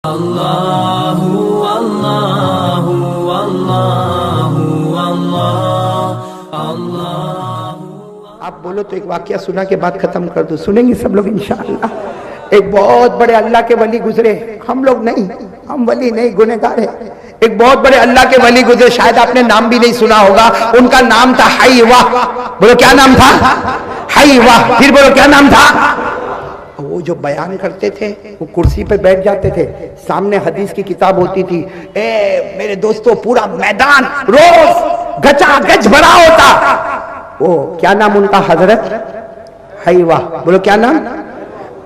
अल्लाहु अल्लाहु अल्लाहु अल्लाह अल्लाह। आप बोलो तो एक वाकया सुना के बाद खत्म कर दो, सुनेंगे सब लोग इंशाअल्लाह। एक बहुत बड़े अल्लाह के वली गुजरे, हम लोग नहीं, हम वली नहीं, गुनहगार है। एक बहुत बड़े अल्लाह के वली गुजरे, शायद आपने नाम भी नहीं सुना होगा। उनका नाम था हाईवा। बोलो क्या नाम था? हाईवा। फिर बोलो क्या नाम था? वो जो बयान करते थे वो कुर्सी पे बैठ जाते थे, सामने हदीस की किताब होती थी। मेरे दोस्तों पूरा मैदान रोज गचा गच भरा होता। वो क्या नाम उनका? हजरत हाईवा। बोलो क्या नाम?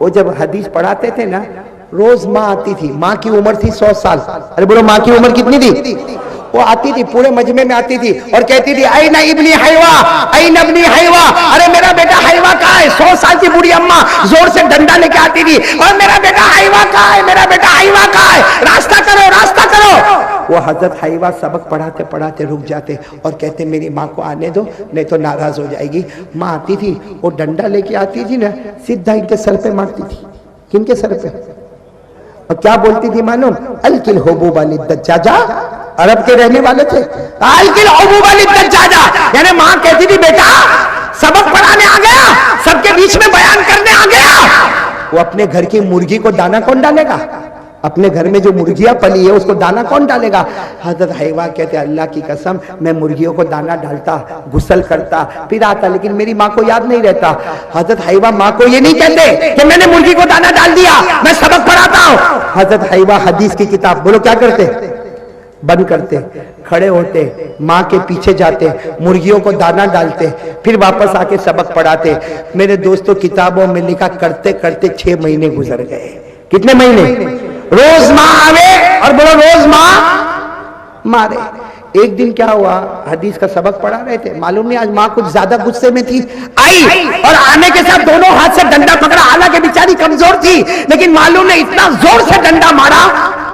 वो जब हदीस पढ़ाते थे ना, रोज माँ आती थी, माँ की उम्र थी 100 साल। अरे बोलो माँ की उम्र कितनी थी? वो आती थी, पूरे मजमे में आती थी और कहती थी ऐ ना इब्नी हाईवा, ऐ नबनी हाईवा। अरे मेरा बेटा हाईवा कहाँ है? 100 साल की बूढ़ी अम्मा जोर से डंडा लेके आती थी, और मेरा बेटा हाईवा कहाँ है? मेरा बेटा हाईवा कहाँ है? रास्ता करो, रास्ता करो। वो हजरत हाईवा सबक पढ़ाते पढ़ाते रुक जाते और कहते मेरी माँ को आने दो, नहीं तो नाराज हो जाएगी। माँ आती थी, वो डंडा लेके आती थी ना, सीधा इनके सर पे मारती थी। किनके सर पे? और क्या बोलती थी मालूम? अलकिल होबू वाली दज्जाजा। अरब के रहने वाले थे। अलकिल होबू वाली दज्जाजा, यानी माँ कहती थी बेटा सबक पढ़ाने आ गया, सबके बीच में बयान करने आ गया। वो अपने घर की मुर्गी को दाना कौन डालेगा? अपने घर में जो मुर्गियां पली है उसको दाना कौन डालेगा? हजरत हाईवा कहते अल्लाह की कसम, मैं मुर्गियों को दाना डालता, गुस्ल करता, फिर आता, लेकिन मेरी माँ को याद नहीं रहता। हजरत हाईवा माँ को ये नहीं कहते कि मैंने मुर्गी को दाना डाल दिया, मैं सबक पढ़ाता हूँ। हजरत हाईवा हदीस की किताब बोलो क्या करते? बंद करते, खड़े होते, माँ के पीछे जाते, मुर्गियों को दाना डालते, फिर वापस आके सबक पढ़ाते। मेरे दोस्तों किताबों में लिखा करते करते 6 महीने गुजर गए। कितने महीने? रोज माँ आवे और बोलो रोज माँ मारे। एक दिन क्या हुआ, हदीस का सबक पढ़ा रहे थे, मालूम नहीं आज माँ कुछ ज्यादा गुस्से में थी, आई और आने के साथ दोनों हाथ से डंडा पकड़ा। हालांकि बेचारी कमजोर थी, लेकिन मालूम नहीं इतना जोर से डंडा मारा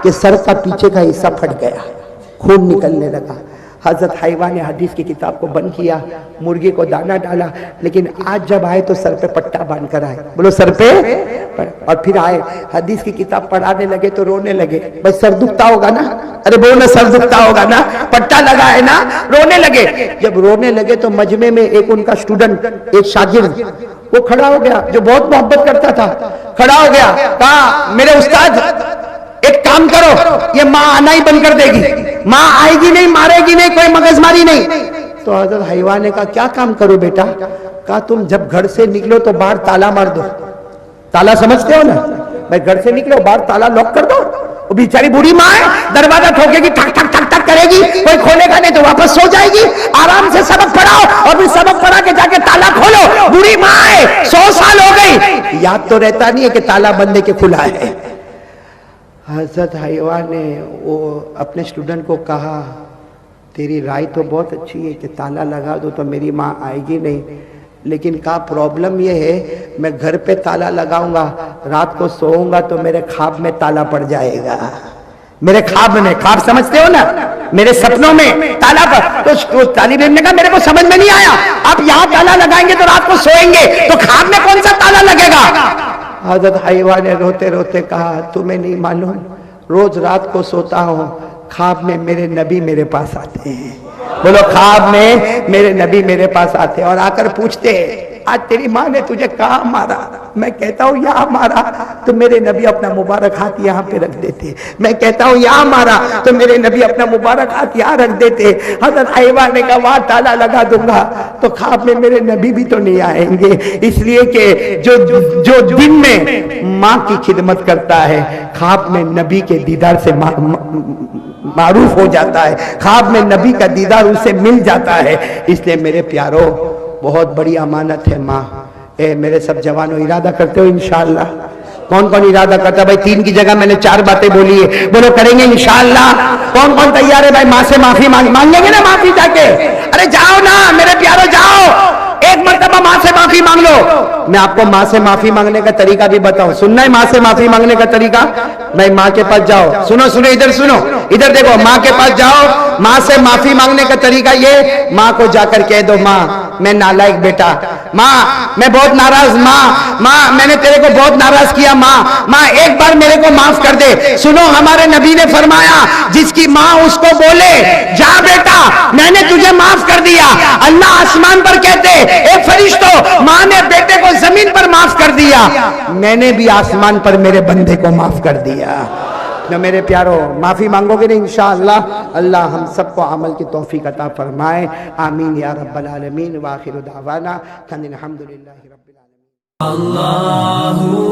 कि सर का पीछे का हिस्सा फट गया, खून निकलने लगा। हजरत हाईवा ने हदीस की किताब को बंद किया, मुर्गी को दाना डाला, लेकिन आज जब आए तो सर पे पट्टा बांध कर आए। बोलो सर पे। और फिर आए, हदीस की किताब पढ़ाने लगे तो रोने लगे। भाई सर दुखता होगा ना? अरे बोलो ना, सर दुखता होगा ना, पट्टा लगा है ना, रोने लगे। जब रोने लगे तो मजमे में एक उनका स्टूडेंट, एक शागिर्द, वो खड़ा हो गया, जो बहुत मोहब्बत करता था, खड़ा हो गया, कहा मेरे उस्ताद एक काम करो, ये माँ आना ही बंद कर देगी, माँ आएगी नहीं, मारेगी नहीं, कोई मगजमारी नहीं। तो हजरत हाईवा ने कहा क्या काम करो बेटा? कहा तुम जब घर से निकलो तो बाहर ताला मार दो। ताला समझते हो ना? भाई घर से निकलो बाहर ताला लॉक कर दो। वो बेचारी बूढ़ी माँ है, दरवाजा ठोकेगी, ठक ठक ठक ठक करेगी, कोई खोलेगा नहीं तो वापस सो जाएगी। आराम से सबक पढ़ाओ और फिर सबक पढ़ा के जाके ताला खोलो। बूढ़ी माँ है, 100 साल हो गई, याद तो रहता नहीं है कि ताला बंद के खुला है। हजरत हाईवा ने वो अपने स्टूडेंट को कहा तेरी राय तो बहुत अच्छी है कि ताला लगा दो तो मेरी माँ आएगी नहीं, लेकिन का प्रॉब्लम ये है मैं घर पे ताला लगाऊंगा, रात को सोऊंगा तो मेरे ख्वाब में ताला पड़ जाएगा। मेरे ख्वाब में, ख्वाब समझते हो ना, मेरे सपनों में ताला पर। तो तालिब इल्म ने कहा मेरे को समझ में नहीं आया, आप यहाँ ताला लगाएंगे तो रात को सोएंगे, तो ख्वाब में कौन सा ताला लगेगा? हजरत हाईवा ने रोते रोते कहा तुम्हें नहीं मालूम, रोज रात को सोता हूँ, ख्वाब में मेरे नबी मेरे पास आते हैं। बोलो ख्वाब में मेरे नबी मेरे पास आते हैं और आकर पूछते हैं आज तेरी माँ ने तुझे कहाँ मारा? मैं कहता हूँ यहाँ मारा, तो मेरे नबी अपना मुबारक हाथ यहाँ पे रख देते। मैं कहता हूँ यहाँ मारा, तो मेरे नबी अपना मुबारक हाथ यहाँ रख देते। हजरत हाईवा ने कहा वहाँ ताला लगा दूंगा तो ख्वाब में मेरे नबी भी तो नहीं आएंगे, इसलिए कि जो दिन में माँ की खिदमत करता है ख्वाब में नबी के दीदार से मारूफ हो जाता है, ख्वाब में नबी का दीदार उसे मिल जाता है। इसलिए मेरे प्यारो बहुत बड़ी अमानत है माँ। मेरे सब जवानों इरादा करते हो इंशाअल्लाह? कौन कौन इरादा करता है? भाई 3 की जगह मैंने 4 बातें बोली है, बोलो करेंगे इंशाअल्लाह? कौन कौन तैयार है भाई? माँ से माफी मांगेंगे ना माफी जाके? अरे जाओ ना मेरे प्यारो, जाओ एक मर्तबा माँ से माफी मांग लो। मैं आपको माँ से माफी मांगने का तरीका भी बताऊं, सुनना है माँ से माफी मांगने का तरीका? भाई माँ के पास जाओ, सुनो सुनो, इधर सुनो, इधर देखो, माँ के पास जाओ, माँ से माफी मांगने का तरीका ये, माँ को जाकर कह दो माँ मैं नालायक बेटा, माँ मैं बहुत नाराज, माँ मैंने तेरे को बहुत नाराज किया, माँ एक बार मेरे को माफ कर दे। सुनो, हमारे नबी ने फरमाया, जिसकी माँ उसको बोले जा बेटा मैंने तुझे माफ कर दिया, अल्लाह आसमान पर कहते ए फरिश्तों, माँ ने बेटे को जमीन पर माफ कर दिया, मैंने भी आसमान पर मेरे बंदे को माफ कर दिया। तो मेरे प्यारो, माफी मांगोगे ना इंशाअल्लाह, अल्लाह हम सबको अमल की तौफीक अता फरमाए। आमीन या रब्बल आलमीन। व आखिरु दावाना अनिल हम्दुलिल्लाहि रब्बिल आलमीन। अल्लाहु